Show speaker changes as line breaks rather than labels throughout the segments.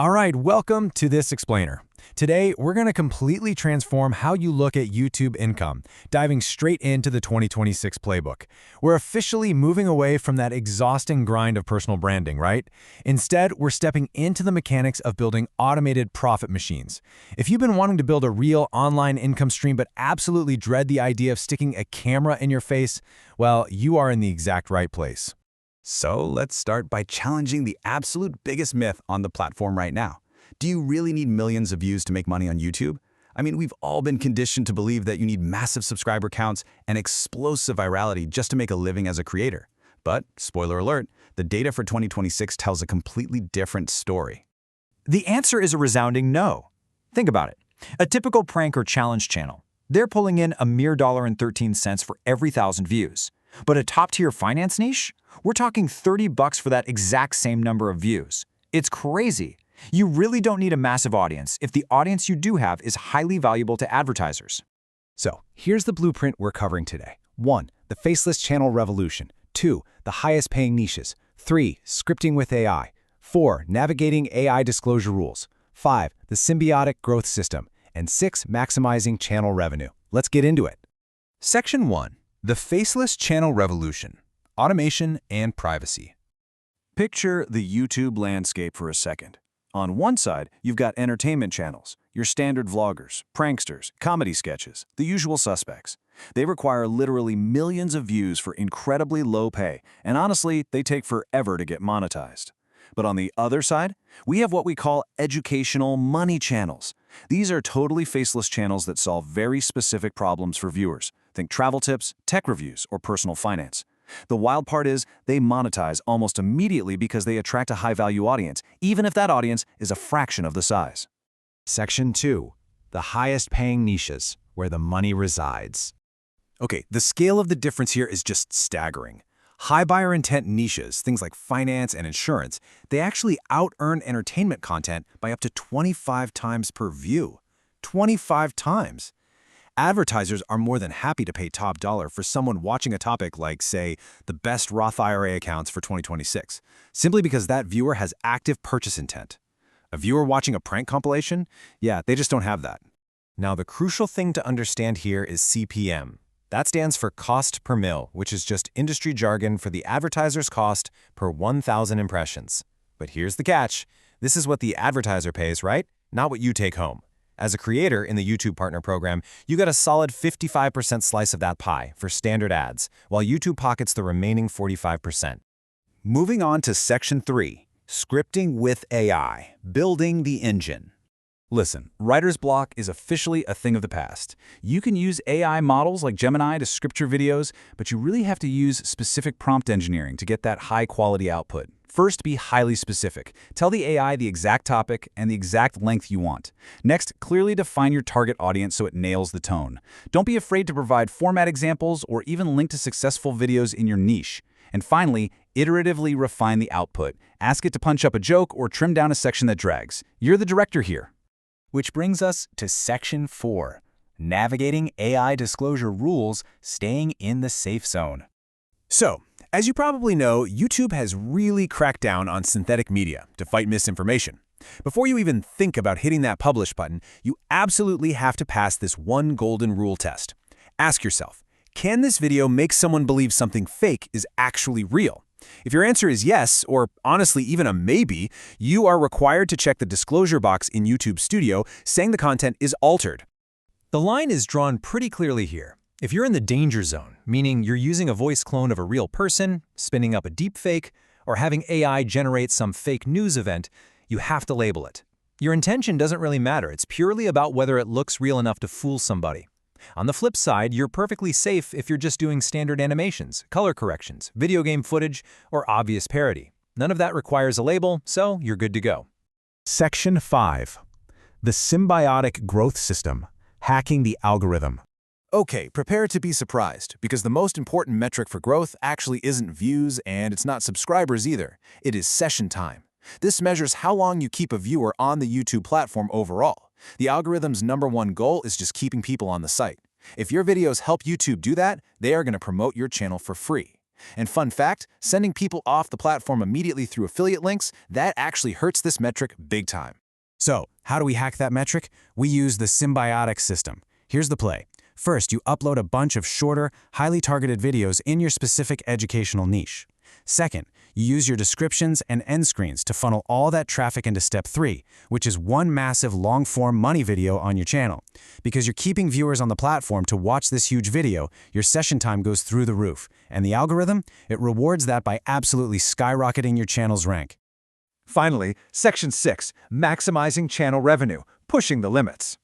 All right, welcome to This Explainer. Today, we're going to completely transform how you look at YouTube income, diving straight into the 2026 playbook. We're officially moving away from that exhausting grind of personal branding, right? Instead, we're stepping into the mechanics of building automated profit machines. If you've been wanting to build a real online income stream but absolutely dread the idea of sticking a camera in your face, well, you are in the exact right place.
So let's start by challenging the absolute biggest myth on the platform right now. Do you really need millions of views to make money on YouTube? I mean, we've all been conditioned to believe that you need massive subscriber counts and explosive virality just to make a living as a creator. But, spoiler alert, the data for 2026 tells a completely different story.
The answer is a resounding no. Think about it. A typical prank or challenge channel. They're pulling in a mere $1.13 for every 1,000 views. But a top-tier finance niche? We're talking $30 for that exact same number of views. It's crazy. You really don't need a massive audience if the audience you do have is highly valuable to advertisers.
So, here's the blueprint we're covering today. 1. The faceless channel revolution. 2. The highest paying niches. 3. Scripting with AI. 4. Navigating AI disclosure rules. 5. The symbiotic growth system. And 6. Maximizing channel revenue. Let's get into it.
Section 1. The Faceless Channel Revolution, Automation and Privacy.
Picture the YouTube landscape for a second. On one side, you've got entertainment channels, your standard vloggers, pranksters, comedy sketches, the usual suspects. They require literally millions of views for incredibly low pay, and honestly, they take forever to get monetized. But on the other side, we have what we call educational money channels. These are totally faceless channels that solve very specific problems for viewers. Think travel tips, tech reviews, or personal finance. The wild part is they monetize almost immediately because they attract a high-value audience, even if that audience is a fraction of the size.
Section 2. The highest paying niches, where the money resides.
Okay, the scale of the difference here is just staggering. High buyer intent niches, things like finance and insurance, they actually out-earn entertainment content by up to 25 times per view. 25 times! Advertisers are more than happy to pay top dollar for someone watching a topic like, say, the best Roth IRA accounts for 2026, simply because that viewer has active purchase intent. A viewer watching a prank compilation? Yeah, they just don't have that. Now, the crucial thing to understand here is CPM. That stands for cost per mil, which is just industry jargon for the advertiser's cost per 1,000 impressions. But here's the catch. This is what the advertiser pays, right? Not what you take home. As a creator in the YouTube Partner Program, you get a solid 55% slice of that pie for standard ads, while YouTube pockets the remaining 45%.
Moving on to Section 3, Scripting with AI, Building the Engine.
Listen, writer's block is officially a thing of the past. You can use AI models like Gemini to script your videos, but you really have to use specific prompt engineering to get that high-quality output. First, be highly specific. Tell the AI the exact topic and the exact length you want. Next, clearly define your target audience so it nails the tone. Don't be afraid to provide format examples or even link to successful videos in your niche. And finally, iteratively refine the output. Ask it to punch up a joke or trim down a section that drags. You're the director here.
Which brings us to Section 4, Navigating AI Disclosure Rules, Staying in the Safe Zone.
So, as you probably know, YouTube has really cracked down on synthetic media to fight misinformation. Before you even think about hitting that publish button, you absolutely have to pass this one golden rule test. Ask yourself, can this video make someone believe something fake is actually real? If your answer is yes, or honestly even a maybe, you are required to check the disclosure box in YouTube Studio saying the content is altered. The line is drawn pretty clearly here. If you're in the danger zone, meaning you're using a voice clone of a real person, spinning up a deepfake, or having AI generate some fake news event, you have to label it. Your intention doesn't really matter. It's purely about whether it looks real enough to fool somebody. On the flip side, you're perfectly safe if you're just doing standard animations, color corrections, video game footage, or obvious parody. None of that requires a label, so you're good to go.
Section 5. The symbiotic growth system, hacking the algorithm.
Okay, prepare to be surprised, because the most important metric for growth actually isn't views and it's not subscribers either. It is session time. This measures how long you keep a viewer on the YouTube platform overall. The algorithm's #1 goal is just keeping people on the site. If your videos help YouTube do that, they are going to promote your channel for free. And fun fact, sending people off the platform immediately through affiliate links, that actually hurts this metric big time. So, how do we hack that metric? We use the symbiotic system. Here's the play. First, you upload a bunch of shorter, highly targeted videos in your specific educational niche. Second, you use your descriptions and end screens to funnel all that traffic into step 3, which is one massive long-form money video on your channel. Because you're keeping viewers on the platform to watch this huge video, your session time goes through the roof. And the algorithm? It rewards that by absolutely skyrocketing your channel's rank.
Finally, Section 6, maximizing channel revenue, pushing the limits.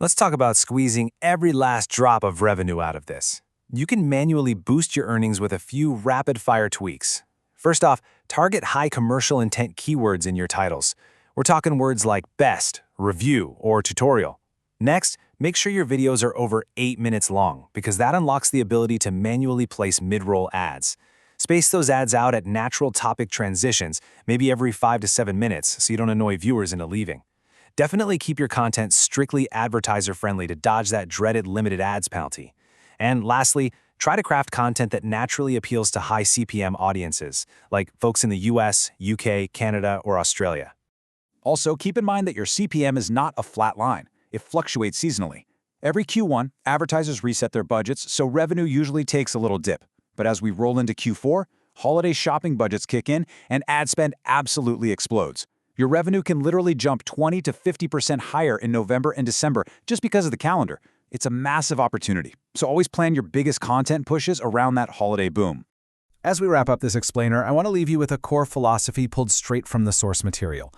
Let's talk about squeezing every last drop of revenue out of this. You can manually boost your earnings with a few rapid-fire tweaks. First off, target high commercial intent keywords in your titles. We're talking words like best, review, or tutorial. Next, make sure your videos are over 8 minutes long, because that unlocks the ability to manually place mid-roll ads. Space those ads out at natural topic transitions, maybe every 5 to 7 minutes, so you don't annoy viewers into leaving. Definitely keep your content strictly advertiser-friendly to dodge that dreaded limited ads penalty. And lastly, try to craft content that naturally appeals to high CPM audiences, like folks in the US, UK, Canada, or Australia.
Also, keep in mind that your CPM is not a flat line. It fluctuates seasonally. Every Q1, advertisers reset their budgets, so revenue usually takes a little dip. But as we roll into Q4, holiday shopping budgets kick in, and ad spend absolutely explodes. Your revenue can literally jump 20 to 50% higher in November and December just because of the calendar. It's a massive opportunity, so always plan your biggest content pushes around that holiday boom.
As we wrap up this explainer, I want to leave you with a core philosophy pulled straight from the source material.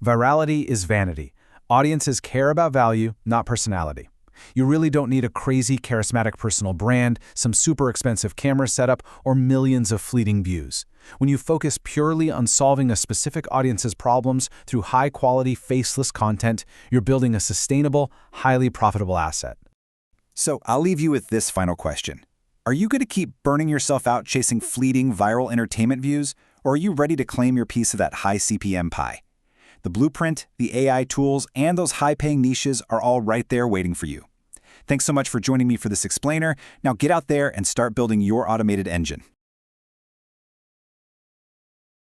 Virality is vanity. Audiences care about value, not personality. You really don't need a crazy, charismatic personal brand, some super expensive camera setup, or millions of fleeting views. When you focus purely on solving a specific audience's problems through high-quality, faceless content, you're building a sustainable, highly profitable asset.
So I'll leave you with this final question. Are you going to keep burning yourself out chasing fleeting viral entertainment views, or are you ready to claim your piece of that high CPM pie? The blueprint, the AI tools, and those high-paying niches are all right there waiting for you. Thanks so much for joining me for this explainer. Now get out there and start building your automated engine.